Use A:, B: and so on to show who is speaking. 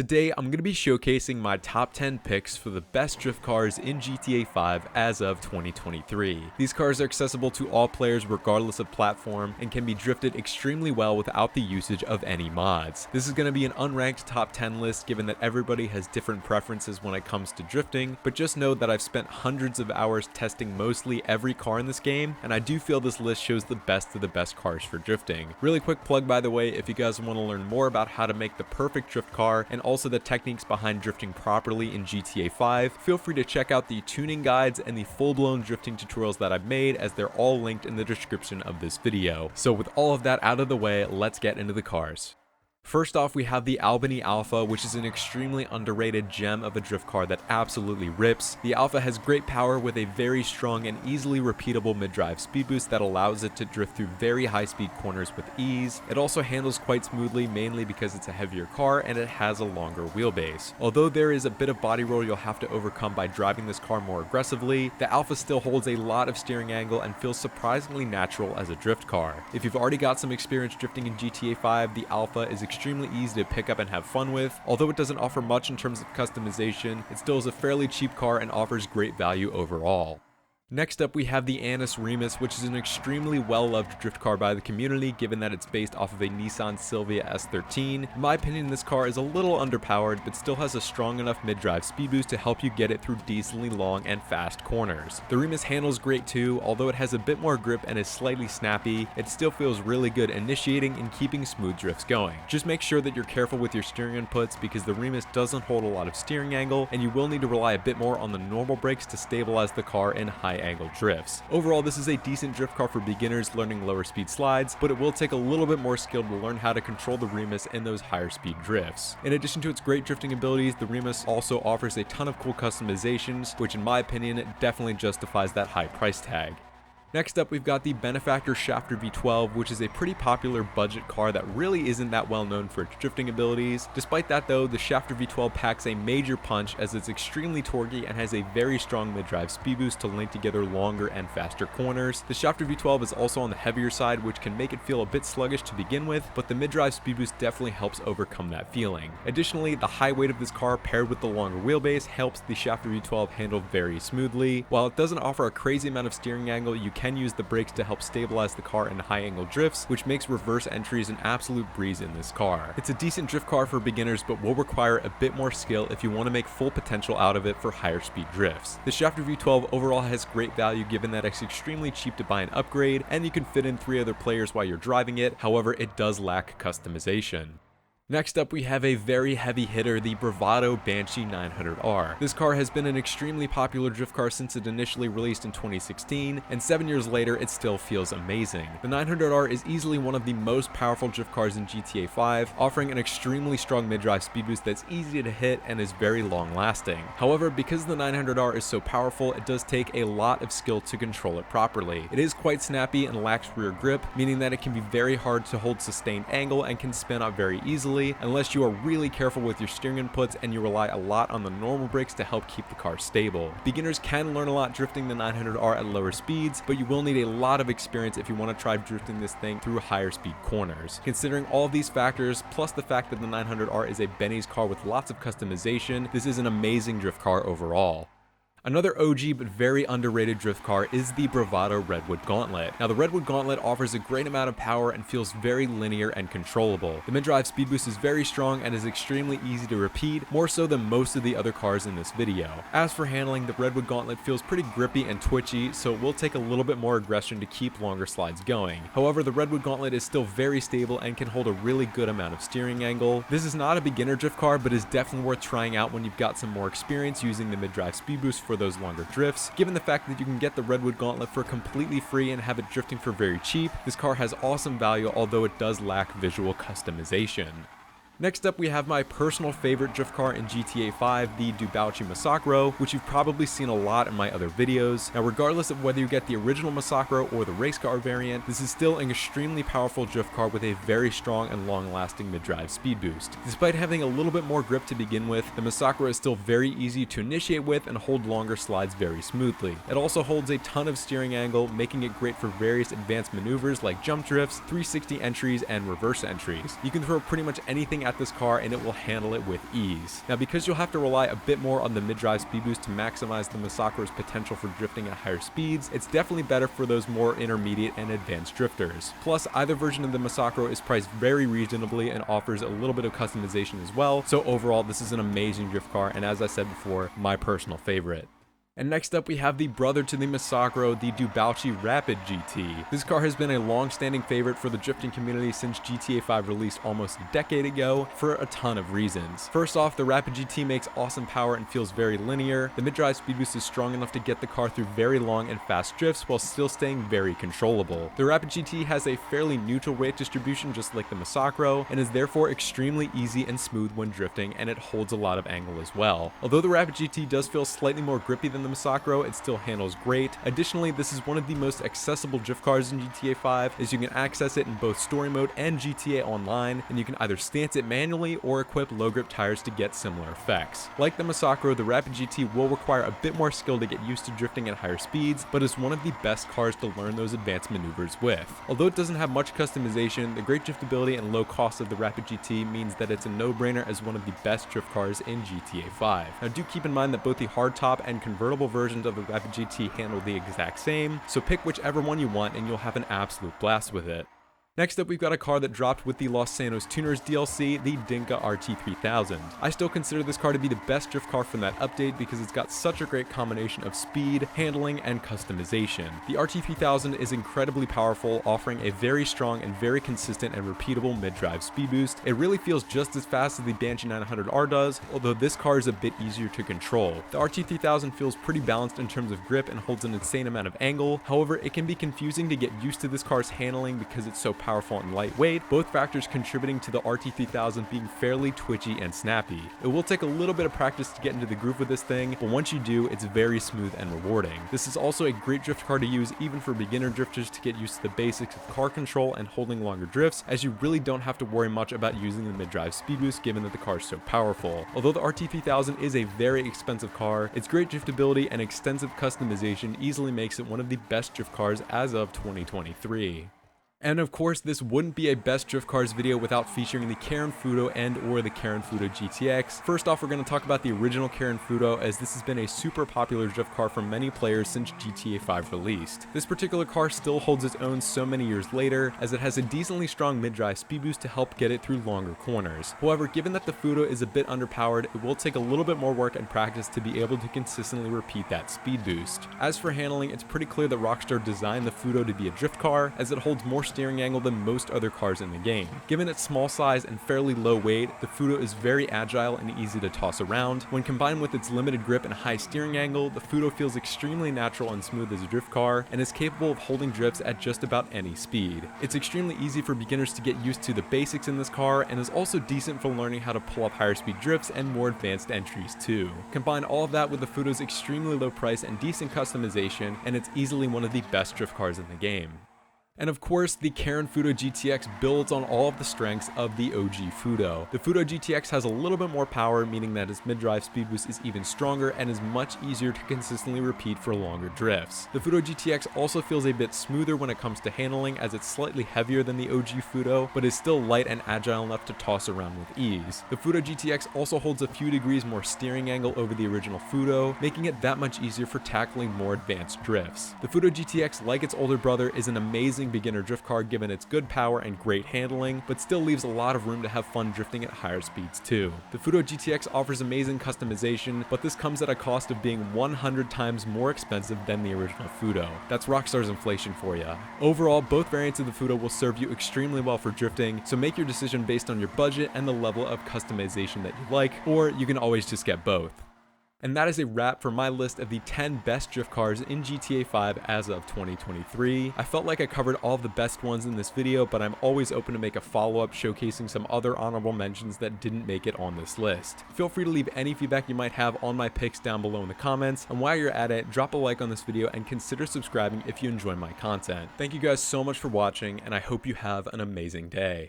A: Today, I'm going to be showcasing my top 10 picks for the best drift cars in GTA 5 as of 2023. These cars are accessible to all players regardless of platform and can be drifted extremely well without the usage of any mods. This is going to be an unranked top 10 list given that everybody has different preferences when it comes to drifting, but just know that I've spent hundreds of hours testing mostly every car in this game, and I do feel this list shows the best of the best cars for drifting. Really quick plug by the way, if you guys want to learn more about how to make the perfect drift car and also the techniques behind drifting properly in GTA 5, feel free to check out the tuning guides and the full-blown drifting tutorials that I've made, as they're all linked in the description of this video. So with all of that out of the way, let's get into the cars. First off, we have the Albany Alpha, which is an extremely underrated gem of a drift car that absolutely rips. The Alpha has great power with a very strong and easily repeatable mid-drive speed boost that allows it to drift through very high-speed corners with ease. It also handles quite smoothly, mainly because it's a heavier car and it has a longer wheelbase. Although there is a bit of body roll you'll have to overcome by driving this car more aggressively, the Alpha still holds a lot of steering angle and feels surprisingly natural as a drift car. If you've already got some experience drifting in GTA 5, the Alpha is extremely easy to pick up and have fun with. Although it doesn't offer much in terms of customization, it still is a fairly cheap car and offers great value overall. Next up, we have the Annis Remus, which is an extremely well-loved drift car by the community given that it's based off of a Nissan Silvia S13. In my opinion, this car is a little underpowered, but still has a strong enough mid-drive speed boost to help you get it through decently long and fast corners. The Remus handles great too, although it has a bit more grip and is slightly snappy, it still feels really good initiating and keeping smooth drifts going. Just make sure that you're careful with your steering inputs because the Remus doesn't hold a lot of steering angle, and you will need to rely a bit more on the normal brakes to stabilize the car in high angle drifts. Overall, this is a decent drift car for beginners learning lower speed slides, but it will take a little bit more skill to learn how to control the Remus in those higher speed drifts. In addition to its great drifting abilities, the Remus also offers a ton of cool customizations, which in my opinion definitely justifies that high price tag. Next up, we've got the Benefactor Shafter V12, which is a pretty popular budget car that really isn't that well known for its drifting abilities. Despite that though, the Shafter V12 packs a major punch as it's extremely torquey and has a very strong mid-drive speed boost to link together longer and faster corners. The Shafter V12 is also on the heavier side, which can make it feel a bit sluggish to begin with, but the mid-drive speed boost definitely helps overcome that feeling. Additionally, the high weight of this car paired with the longer wheelbase helps the Shafter V12 handle very smoothly. While it doesn't offer a crazy amount of steering angle, you can use the brakes to help stabilize the car in high angle drifts, which makes reverse entries an absolute breeze in this car. It's a decent drift car for beginners, but will require a bit more skill if you want to make full potential out of it for higher speed drifts. The Shafter V12 overall has great value given that it's extremely cheap to buy and upgrade, and you can fit in 3 other players while you're driving it. However, it does lack customization. Next up, we have a very heavy hitter, the Bravado Banshee 900R. This car has been an extremely popular drift car since it initially released in 2016, and 7 years later, it still feels amazing. The 900R is easily one of the most powerful drift cars in GTA 5, offering an extremely strong mid-drive speed boost that's easy to hit and is very long-lasting. However, because the 900R is so powerful, it does take a lot of skill to control it properly. It is quite snappy and lacks rear grip, meaning that it can be very hard to hold sustained angle and can spin out very easily, unless you are really careful with your steering inputs and you rely a lot on the normal brakes to help keep the car stable. Beginners can learn a lot drifting the 900R at lower speeds, but you will need a lot of experience if you want to try drifting this thing through higher speed corners. Considering all of these factors, plus the fact that the 900R is a Benny's car with lots of customization, this is an amazing drift car overall. Another OG but very underrated drift car is the Bravado Redwood Gauntlet. Now the Redwood Gauntlet offers a great amount of power and feels very linear and controllable. The mid-drive speed boost is very strong and is extremely easy to repeat, more so than most of the other cars in this video. As for handling, the Redwood Gauntlet feels pretty grippy and twitchy, so it will take a little bit more aggression to keep longer slides going. However, the Redwood Gauntlet is still very stable and can hold a really good amount of steering angle. This is not a beginner drift car, but is definitely worth trying out when you've got some more experience using the mid-drive speed boost for those longer drifts. Given the fact that you can get the Redwood Gauntlet for completely free and have it drifting for very cheap, this car has awesome value, although it does lack visual customization. Next up, we have my personal favorite drift car in GTA 5, the Dubauchi Massacro, which you've probably seen a lot in my other videos. Now, regardless of whether you get the original Massacro or the race car variant, this is still an extremely powerful drift car with a very strong and long-lasting mid-drive speed boost. Despite having a little bit more grip to begin with, the Massacro is still very easy to initiate with and hold longer slides very smoothly. It also holds a ton of steering angle, making it great for various advanced maneuvers like jump drifts, 360 entries, and reverse entries. You can throw pretty much anything at this car and it will handle it with ease. Now, because you'll have to rely a bit more on the mid-drive speed boost to maximize the Masacro's potential for drifting at higher speeds, it's definitely better for those more intermediate and advanced drifters. Plus, either version of the Masacro is priced very reasonably and offers a little bit of customization as well, so overall this is an amazing drift car, and as I said before, my personal favorite. And next up we have the brother to the Masacro, the Dubauchi Rapid GT. This car has been a long-standing favorite for the drifting community since GTA 5 released almost a decade ago for a ton of reasons. First off, the Rapid GT makes awesome power and feels very linear. The mid-drive speed boost is strong enough to get the car through very long and fast drifts while still staying very controllable. The Rapid GT has a fairly neutral weight distribution just like the Masacro, and is therefore extremely easy and smooth when drifting, and it holds a lot of angle as well. Although the Rapid GT does feel slightly more grippy than the Masacro, it still handles great. Additionally, this is one of the most accessible drift cars in GTA 5, as you can access it in both story mode and GTA Online, and you can either stance it manually or equip low grip tires to get similar effects. Like the Masacro, the Rapid GT will require a bit more skill to get used to drifting at higher speeds, but is one of the best cars to learn those advanced maneuvers with. Although it doesn't have much customization, the great driftability and low cost of the Rapid GT means that it's a no-brainer as one of the best drift cars in GTA 5. Now do keep in mind that both the hardtop and convertible versions of the Rapid GT handle the exact same, so pick whichever one you want and you'll have an absolute blast with it. Next up, we've got a car that dropped with the Los Santos Tuners DLC, the Dinka RT3000. I still consider this car to be the best drift car from that update because it's got such a great combination of speed, handling, and customization. The RT3000 is incredibly powerful, offering a very strong and very consistent and repeatable mid-drive speed boost. It really feels just as fast as the Banshee 900R does, although this car is a bit easier to control. The RT3000 feels pretty balanced in terms of grip and holds an insane amount of angle. However, it can be confusing to get used to this car's handling because it's so powerful and lightweight, both factors contributing to the RT3000 being fairly twitchy and snappy. It will take a little bit of practice to get into the groove with this thing, but once you do, it's very smooth and rewarding. This is also a great drift car to use even for beginner drifters to get used to the basics of car control and holding longer drifts, as you really don't have to worry much about using the mid-drive speed boost given that the car is so powerful. Although the RT3000 is a very expensive car, its great driftability and extensive customization easily makes it one of the best drift cars as of 2023. And of course, this wouldn't be a best drift cars video without featuring the Karen Fudo and or the Karen Fudo GTX. First off, we're going to talk about the original Karen Fudo, as this has been a super popular drift car for many players since GTA 5 released. This particular car still holds its own so many years later, as it has a decently strong mid-drive speed boost to help get it through longer corners. However, given that the Fudo is a bit underpowered, it will take a little bit more work and practice to be able to consistently repeat that speed boost. As for handling, it's pretty clear that Rockstar designed the Fudo to be a drift car, as it holds more steering angle than most other cars in the game. Given its small size and fairly low weight, the Fudo is very agile and easy to toss around. When combined with its limited grip and high steering angle, the Fudo feels extremely natural and smooth as a drift car, and is capable of holding drifts at just about any speed. It's extremely easy for beginners to get used to the basics in this car, and is also decent for learning how to pull up higher speed drifts and more advanced entries too. Combine all of that with the Fudo's extremely low price and decent customization, and it's easily one of the best drift cars in the game. And of course, the Karen Fudo GTX builds on all of the strengths of the OG Fudo. The Fudo GTX has a little bit more power, meaning that its mid-drive speed boost is even stronger and is much easier to consistently repeat for longer drifts. The Fudo GTX also feels a bit smoother when it comes to handling, as it's slightly heavier than the OG Fudo, but is still light and agile enough to toss around with ease. The Fudo GTX also holds a few degrees more steering angle over the original Fudo, making it that much easier for tackling more advanced drifts. The Fudo GTX, like its older brother, is an amazing beginner drift car given its good power and great handling, but still leaves a lot of room to have fun drifting at higher speeds too. The Fudo GTX offers amazing customization, but this comes at a cost of being 100 times more expensive than the original Fudo. That's Rockstar's inflation for you. Overall, both variants of the Fudo will serve you extremely well for drifting, so make your decision based on your budget and the level of customization that you like, or you can always just get both. And that is a wrap for my list of the 10 best drift cars in GTA 5 as of 2023. I felt like I covered all of the best ones in this video, but I'm always open to make a follow-up showcasing some other honorable mentions that didn't make it on this list. Feel free to leave any feedback you might have on my picks down below in the comments, and while you're at it, drop a like on this video and consider subscribing if you enjoy my content. Thank you guys so much for watching, and I hope you have an amazing day.